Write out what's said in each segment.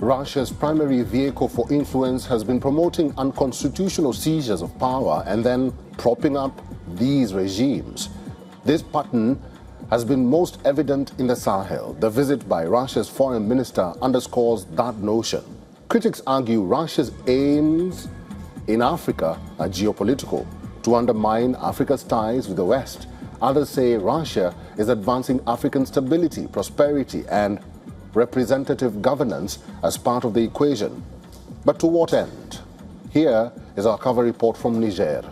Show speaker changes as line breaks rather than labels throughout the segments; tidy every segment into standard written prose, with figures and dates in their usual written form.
Russia's primary vehicle for influence has been promoting unconstitutional seizures of power and then propping up these regimes. This pattern has been most evident in the Sahel. The visit by Russia's foreign minister underscores that notion. Critics argue Russia's aims in Africa are geopolitical, to undermine Africa's ties with the West. Others say Russia is advancing African stability, prosperity, and representative governance as part of the equation. But to what end? Here is our cover report from Niger.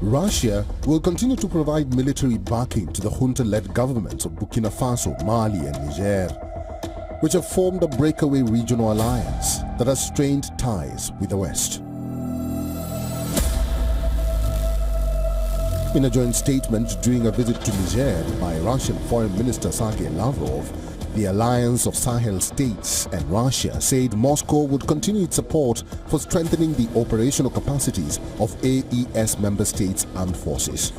Russia will continue to provide military backing to the junta-led governments of Burkina Faso, Mali and Niger, which have formed a breakaway regional alliance that has strained ties with the West. In a joint statement during a visit to Niger by Russian Foreign Minister Sergei Lavrov, the alliance of Sahel states and Russia said Moscow would continue its support for strengthening the operational capacities of AES member states' armed forces.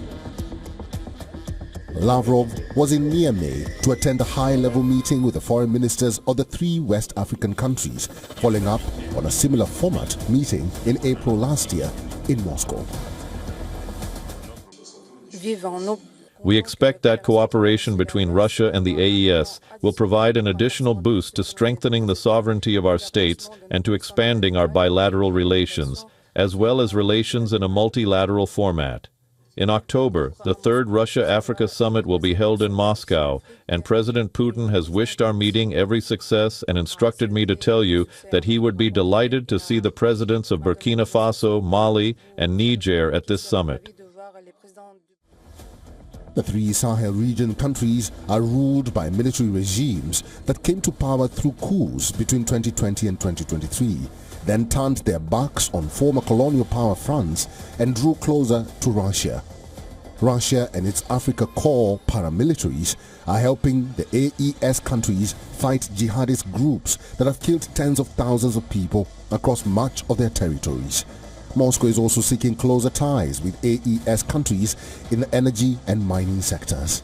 Lavrov was in Niamey to attend a high-level meeting with the foreign ministers of the three West African countries, following up on a similar format meeting in April last year in Moscow.
We expect that cooperation between Russia and the AES will provide an additional boost to strengthening the sovereignty of our states and to expanding our bilateral relations, as well as relations in a multilateral format. In October, the third Russia-Africa summit will be held in Moscow, and President Putin has wished our meeting every success and instructed me to tell you that he would be delighted to see the presidents of Burkina Faso, Mali, and Niger at this summit.
The three Sahel region countries are ruled by military regimes that came to power through coups between 2020 and 2023, then turned their backs on former colonial power fronts and drew closer to Russia. Russia and its Africa Corps paramilitaries are helping the AES countries fight jihadist groups that have killed tens of thousands of people across much of their territories. Moscow is also seeking closer ties with AES countries in the energy and mining sectors.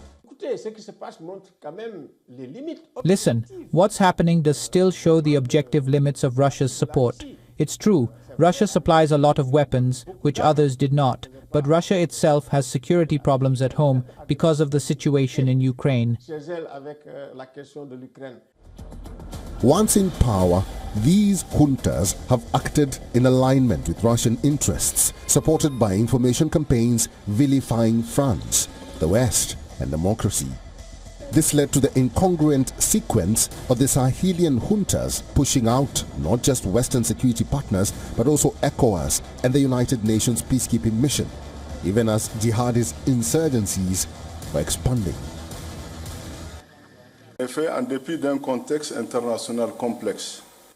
Listen, what's happening does still show the objective limits of Russia's support. It's true, Russia supplies a lot of weapons, which others did not, but Russia itself has security problems at home because of the situation in Ukraine.
Once in power, these juntas have acted in alignment with Russian interests, supported by information campaigns vilifying France, the West, and democracy. This led to the incongruent sequence of the Sahelian juntas pushing out not just Western security partners, but also ECOWAS and the United Nations peacekeeping mission, even as jihadist insurgencies were expanding.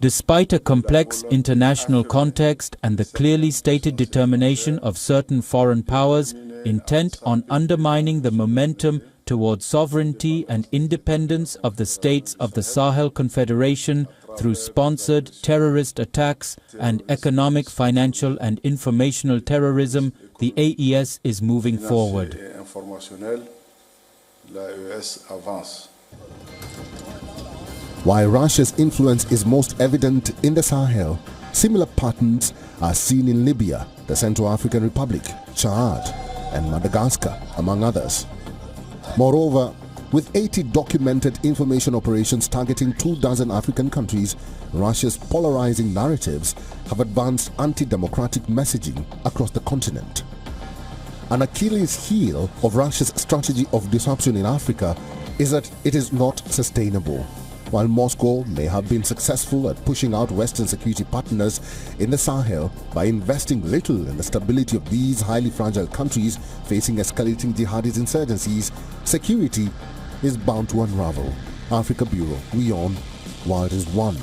Despite a complex international context and the clearly stated determination of certain foreign powers intent on undermining the momentum towards sovereignty and independence of the states of the Sahel Confederation through sponsored terrorist attacks and economic, financial and informational terrorism, the AES is moving forward.
While Russia's influence is most evident in the Sahel, similar patterns are seen in Libya, the Central African Republic, Chad, and Madagascar, among others. Moreover, with 80 documented information operations targeting 24 African countries, Russia's polarizing narratives have advanced anti-democratic messaging across the continent. An Achilles heel of Russia's strategy of disruption in Africa is that it is not sustainable. While Moscow may have been successful at pushing out Western security partners in the Sahel by investing little in the stability of these highly fragile countries facing escalating jihadist insurgencies, security is bound to unravel. Africa Bureau, WION, World is One.